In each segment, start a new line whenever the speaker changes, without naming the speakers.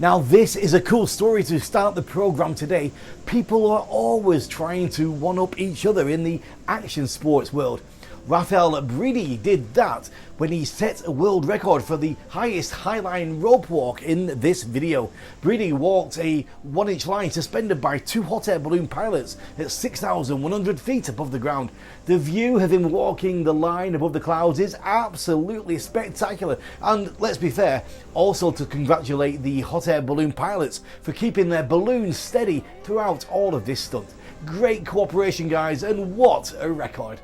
Now this is a cool story to start the program today. People are always trying to one-up each other in the action sports world. Raphael Breedy did that when he set a world record for the highest highline rope walk in this video. Breedy walked a 1-inch line suspended by 2 hot air balloon pilots at 6,100 feet above the ground. The view of him walking the line above the clouds is absolutely spectacular, and let's be fair, also to congratulate the hot air balloon pilots for keeping their balloons steady throughout all of this stunt. Great cooperation, guys, and what a record.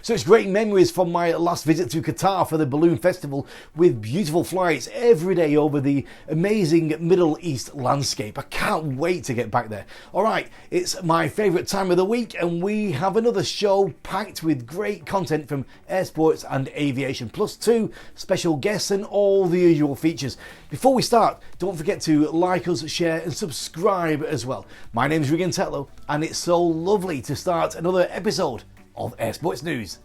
So it's great memories from my last visit to Qatar for the Balloon Festival, with beautiful flights every day over the amazing Middle East landscape. I can't wait to get back there. Alright, it's my favourite time of the week and we have another show packed with great content from air sports and aviation, plus 2 special guests and all the usual features. Before we start, don't forget to like us, share and subscribe as well. My name is Regan Tetlow and it's so lovely to start another episode of Air Sports News.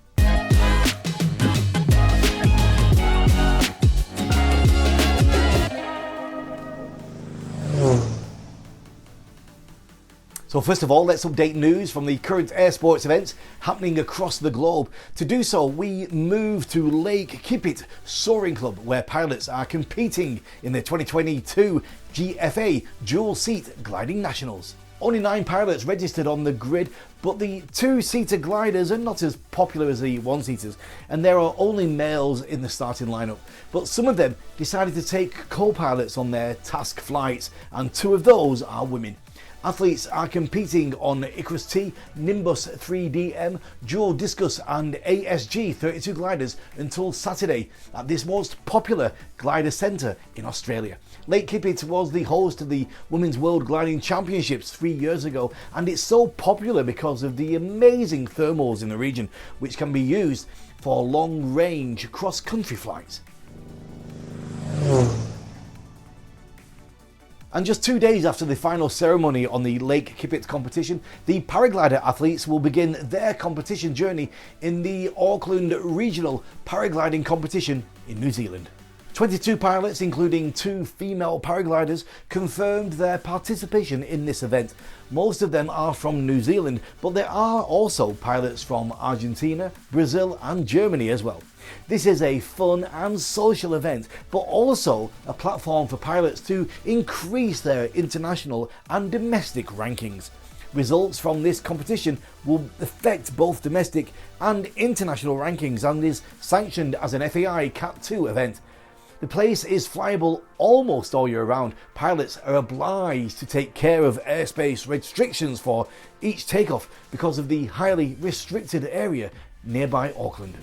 So first of all, let's update news from the current air sports events happening across the globe. To do so, we move to Lake Kippet Soaring Club, where pilots are competing in the 2022 GFA Dual Seat Gliding Nationals. Only 9 pilots registered on the grid, but the 2-seater gliders are not as popular as the 1-seaters, and there are only males in the starting lineup. But some of them decided to take co-pilots on their task flights, and 2 of those are women. Athletes are competing on Icarus T, Nimbus 3DM, Dual Discus and ASG 32 gliders until Saturday at this most popular glider centre in Australia. Lake Kippet was the host of the Women's World Gliding Championships 3 years ago, and it's so popular because of the amazing thermals in the region, which can be used for long-range cross-country flights. And just 2 days after the final ceremony on the Lake Kippet competition, the paraglider athletes will begin their competition journey in the Auckland Regional Paragliding Competition in New Zealand. 22 pilots, including 2 female paragliders, confirmed their participation in this event. Most of them are from New Zealand, but there are also pilots from Argentina, Brazil and Germany as well. This is a fun and social event, but also a platform for pilots to increase their international and domestic rankings. Results from this competition will affect both domestic and international rankings and is sanctioned as an FAI Cat 2 event. The place is flyable almost all year round. Pilots are obliged to take care of airspace restrictions for each takeoff because of the highly restricted area nearby Auckland.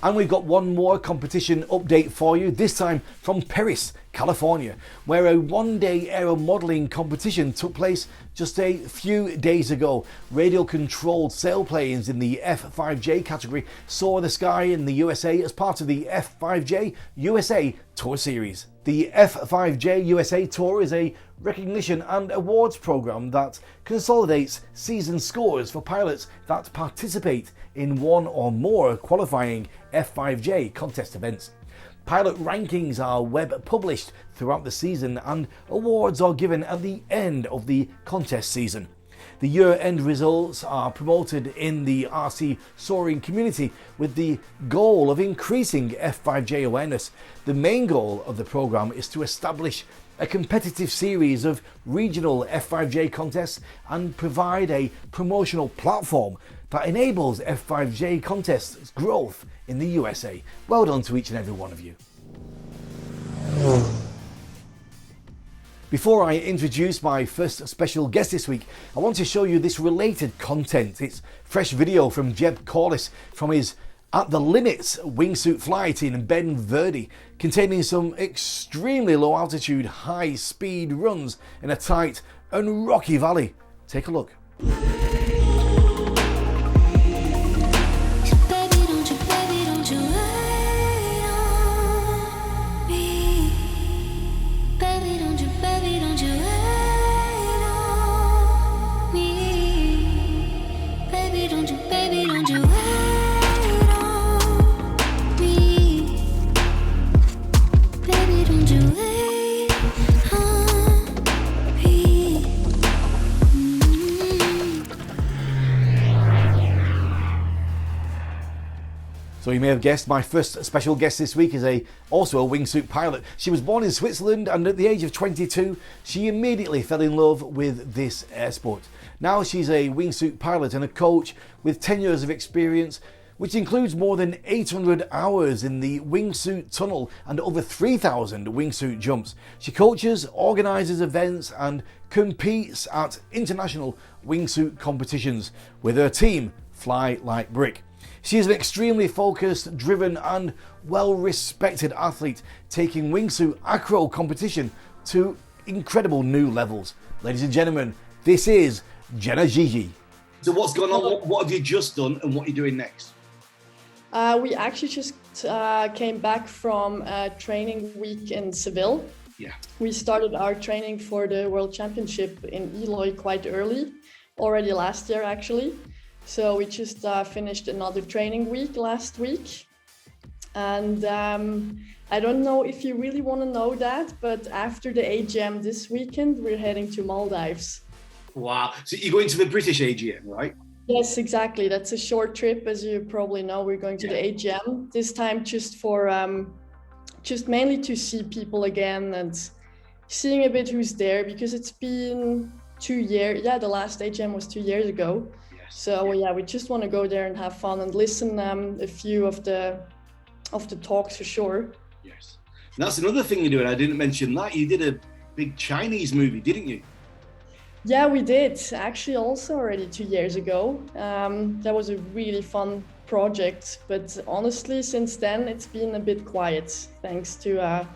And we've got one more competition update for you, this time from Perris, California, where a 1-day aero modelling competition took place just a few days ago. Radial controlled sailplanes in the F5J category saw the sky in the USA as part of the F5J USA Tour Series. The F5J USA Tour is a recognition and awards program that consolidates season scores for pilots that participate in one or more qualifying F5J contest events. Pilot rankings are web published throughout the season and awards are given at the end of the contest season. The year-end results are promoted in the RC soaring community with the goal of increasing F5J awareness. The main goal of the program is to establish a competitive series of regional F5J contests and provide a promotional platform that enables F5J contests growth in the USA. Well done to each and every one of you. Before I introduce my first special guest this week, I want to show you this related content. It's fresh video from Jeb Corliss from his At the Limits wingsuit flight in Ben Verde, containing some extremely low altitude, high speed runs in a tight and rocky valley. Take a look. So you may have guessed my first special guest this week is also a wingsuit pilot. She was born in Switzerland, and at the age of 22, she immediately fell in love with this air sport. Now she's a wingsuit pilot and a coach with 10 years of experience, which includes more than 800 hours in the wingsuit tunnel and over 3,000 wingsuit jumps. She coaches, organises events and competes at international wingsuit competitions with her team, Fly Like Brick. She is an extremely focused, driven and well-respected athlete, taking wingsuit acro competition to incredible new levels. Ladies and gentlemen, this is Jenna Gigi.
So what's gone on? What have you just done and what are you doing next?
We actually just came back from a training week in Seville.
Yeah.
We started our training for the World Championship in Eloy quite early, already last year actually. So we just finished another training week last week. And I don't know if you really want to know that, but after the AGM this weekend, we're heading to Maldives.
Wow. So you're going to the British AGM, right?
Yes, exactly. That's a short trip, as you probably know. We're going to the AGM this time just for, just mainly to see people again and seeing a bit who's there, because it's been 2 years. Yeah, the last AGM was 2 years ago.
Yes.
So yeah, we just want to go there and have fun and listen a few of the talks for sure.
Yes. And that's another thing you're doing. I didn't mention that. You did a big Chinese movie, didn't you?
Yeah, we did. Actually, also already 2 years ago. That was a really fun project. But honestly, since then, it's been a bit quiet, thanks to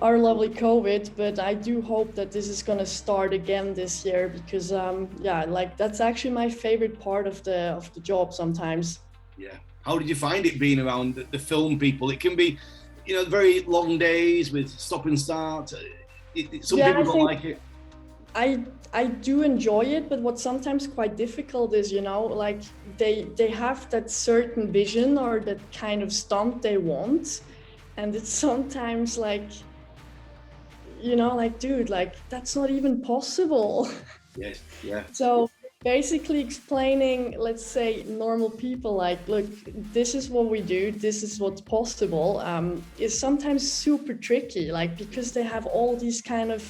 our lovely COVID. But I do hope that this is going to start again this year because, yeah, like that's actually my favorite part of the job sometimes.
Yeah. How did you find it being around the film people? It can be, you know, very long days with stop and start. Some people don't like it.
I do enjoy it, but what's sometimes quite difficult is, you know, like they have that certain vision or that kind of stunt they want, and it's sometimes like, you know, like, dude, like that's not even possible.
Yes, yeah.
So basically explaining, let's say, normal people, like, look, this is what we do, this is what's possible, is sometimes super tricky, like, because they have all these kind of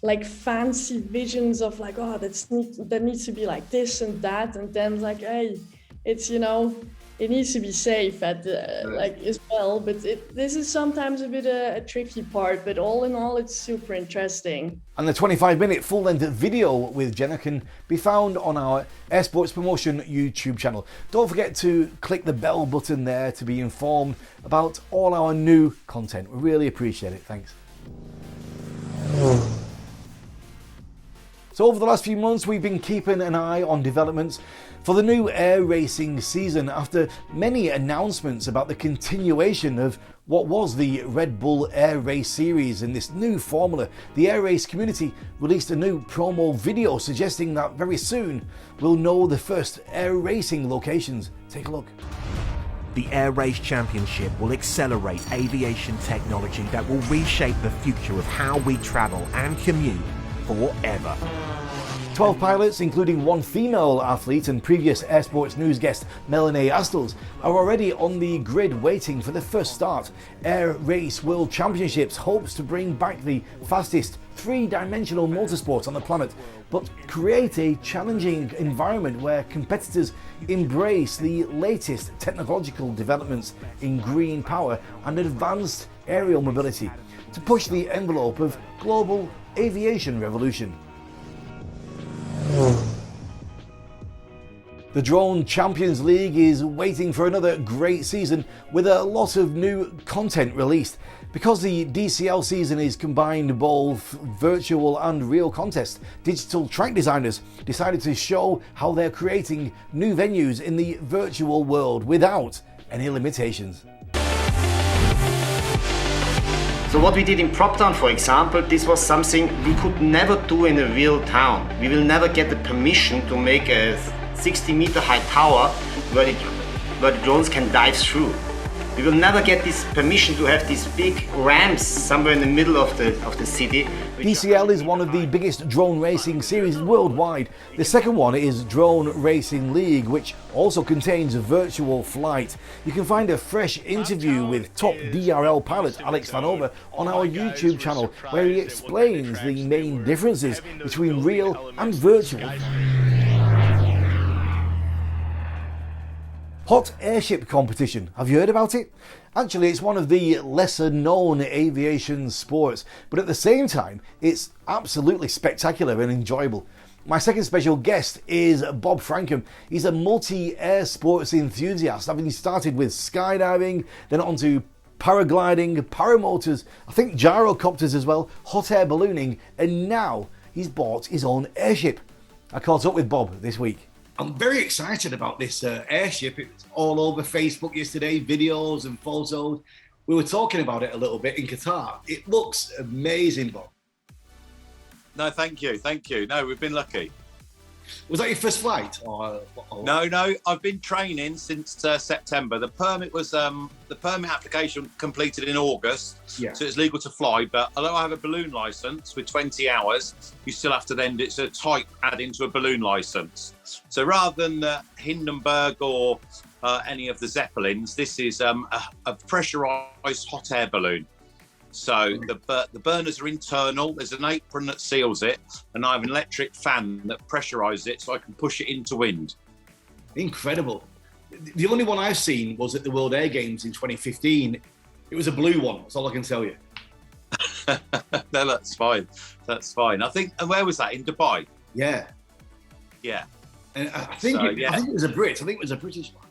like fancy visions of like, oh, that needs to be like this and that, and then like, hey, it's, you know, it needs to be safe at like as well, but this is sometimes a bit a tricky part, but all in all, it's super interesting.
And the 25-minute full-length video with Jenna can be found on our Air Sports Promotion YouTube channel. Don't forget to click the bell button there to be informed about all our new content. We really appreciate it. Thanks. So over the last few months, we've been keeping an eye on developments for the new air racing season after many announcements about the continuation of what was the Red Bull Air Race series in this new formula. The air race community released a new promo video suggesting that very soon we'll know the first air racing locations. Take a look.
The Air Race Championship will accelerate aviation technology that will reshape the future of how we travel and commute forever.
12 pilots, including one female athlete and previous Air Sports News guest Melanie Astles, are already on the grid waiting for the first start. Air Race World Championships hopes to bring back the fastest three-dimensional motorsport on the planet, but create a challenging environment where competitors embrace the latest technological developments in green power and advanced aerial mobility to push the envelope of global aviation revolution. The Drone Champions League is waiting for another great season with a lot of new content released. Because the DCL season is combined both virtual and real contests, digital track designers decided to show how they're creating new venues in the virtual world without any limitations.
So what we did in Proptown, for example, this was something we could never do in a real town. We will never get the permission to make a 60-meter high tower where the drones can dive through. We will never get this permission to have these big ramps somewhere in the middle of the city.
DCL is one of the biggest drone racing series worldwide. The second one is Drone Racing League, which also contains virtual flight. You can find a fresh interview with top DRL pilot Alex Vanover on our YouTube channel, where he explains the main differences between real and virtual. Hot airship competition. Have you heard about it? Actually, it's one of the lesser known aviation sports, but at the same time, it's absolutely spectacular and enjoyable. My second special guest is Bob Frankum. He's a multi-air sports enthusiast, having started with skydiving, then onto paragliding, paramotors, I think gyrocopters as well, hot air ballooning, and now he's bought his own airship. I caught up with Bob this week.
I'm very excited about this airship. It's all over Facebook yesterday, videos and photos. We were talking about it a little bit in Qatar. It looks amazing, Bob.
No, thank you. No, we've been lucky.
Was that your first flight? Or...
No, I've been training since September. The permit application completed in August,
yeah.
So it's legal to fly. But although I have a balloon license with 20 hours, you still have to then, it's a type add into a balloon license. So rather than the Hindenburg or any of the Zeppelins, this is a pressurized hot air balloon. So the burners are internal, there's an apron that seals it, and I have an electric fan that pressurizes it so I can push it into wind.
Incredible. The only one I've seen was at the World Air Games in 2015. It was a blue one, that's all I can tell you.
No, that's fine. I think, and where was that? In Dubai?
Yeah.
Yeah.
And I think it was a Brit. I think it was a British one.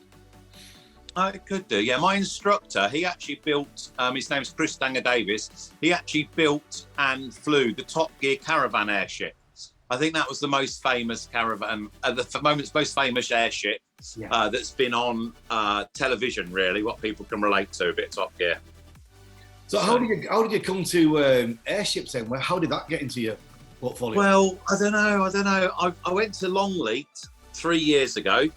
It could do, yeah. My instructor, he actually built, his name's Chris Davis, he actually built and flew the Top Gear caravan airship. I think that was the most famous caravan, the moment's most famous airship that's been on television, really, what people can relate to, a bit of Top Gear.
So how did you come to airships then? How did that get into your portfolio?
Well, I don't know. I went to Longleat 3 years ago.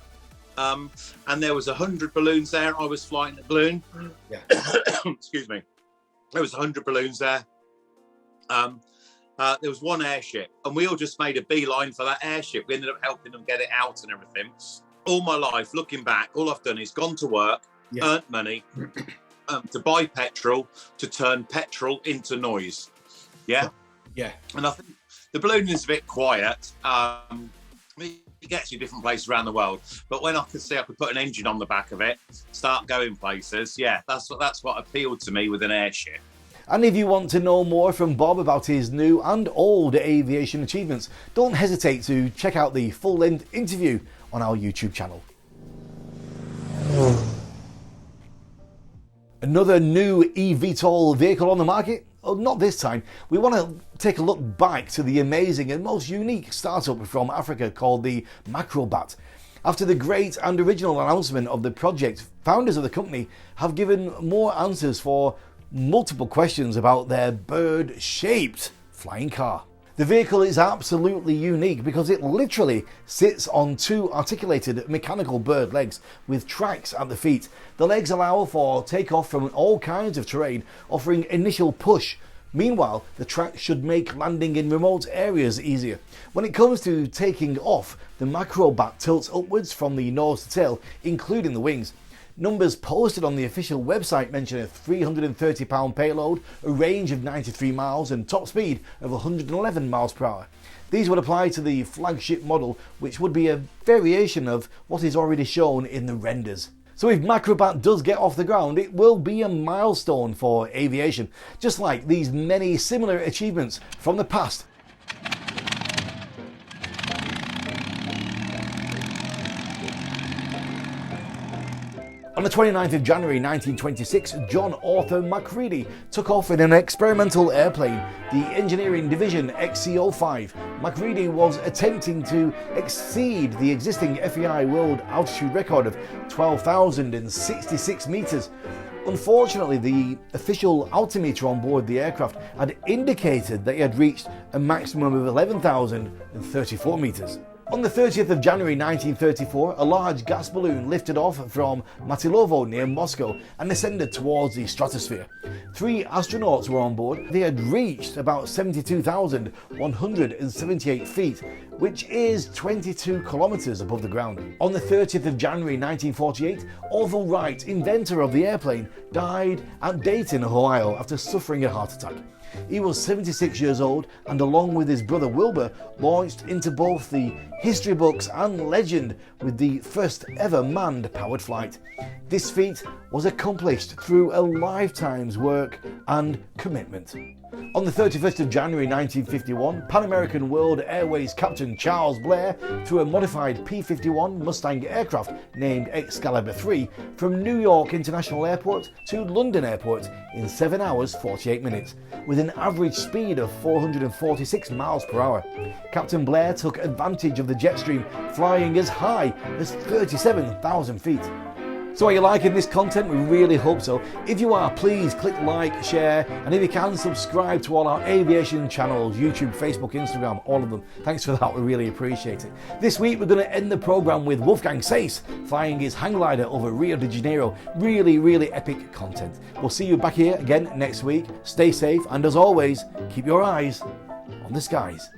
And there was 100 balloons there. I was flying the balloon.
Yeah.
Excuse me. There was 100 balloons there. There was one airship, and we all just made a beeline for that airship. We ended up helping them get it out and everything. All my life, looking back, all I've done is gone to work, earned money, to buy petrol, to turn petrol into noise. Yeah?
Yeah.
And I think the balloon is a bit quiet. It gets you different places around the world, but when I could see I could put an engine on the back of it, start going places, that's what appealed to me with an airship.
And if you want to know more from Bob about his new and old aviation achievements, don't hesitate to check out the full-length interview on our YouTube channel. Another new eVTOL vehicle on the market? Oh, not this time. We want to take a look back to the amazing and most unique startup from Africa called the Macrobat. After the great and original announcement of the project, founders of the company have given more answers for multiple questions about their bird-shaped flying car. The vehicle is absolutely unique because it literally sits on two articulated mechanical bird legs with tracks at the feet. The legs allow for takeoff from all kinds of terrain, offering initial push. Meanwhile, the tracks should make landing in remote areas easier. When it comes to taking off, the Macrobat tilts upwards from the nose to tail, including the wings. Numbers posted on the official website mention a 330-pound payload, a range of 93 miles and top speed of 111 miles per hour. These would apply to the flagship model, which would be a variation of what is already shown in the renders. So if Macrobat does get off the ground, it will be a milestone for aviation, just like these many similar achievements from the past. On the 29th of January 1926, John Arthur Macready took off in an experimental airplane, the Engineering Division XC05. Macready was attempting to exceed the existing FAI world altitude record of 12,066 metres. Unfortunately, the official altimeter on board the aircraft had indicated that he had reached a maximum of 11,034 metres. On the 30th of January 1934, a large gas balloon lifted off from Matilovo near Moscow and ascended towards the stratosphere. 3 astronauts were on board. They had reached about 72,178 feet, which is 22 kilometers above the ground. On the 30th of January 1948, Orville Wright, inventor of the airplane, died at Dayton, Ohio, after suffering a heart attack. He was 76 years old and, along with his brother Wilbur, launched into both the history books and legend with the first ever manned powered flight. This feat was accomplished through a lifetime's work and commitment. On the 31st of January 1951, Pan American World Airways captain Charles Blair flew a modified P-51 Mustang aircraft named Excalibur III from New York International Airport to London Airport in 7 hours 48 minutes, with an average speed of 446 miles per hour. Captain Blair took advantage of the jet stream, flying as high as 37,000 feet. So are you liking this content? We really hope so. If you are, please click like, share, and if you can, subscribe to all our aviation channels, YouTube, Facebook, Instagram, all of them. Thanks for that, we really appreciate it. This week we're going to end the programme with Wolfgang Sayce flying his hang glider over Rio de Janeiro. Really epic content. We'll see you back here again next week. Stay safe, and as always, keep your eyes on the skies.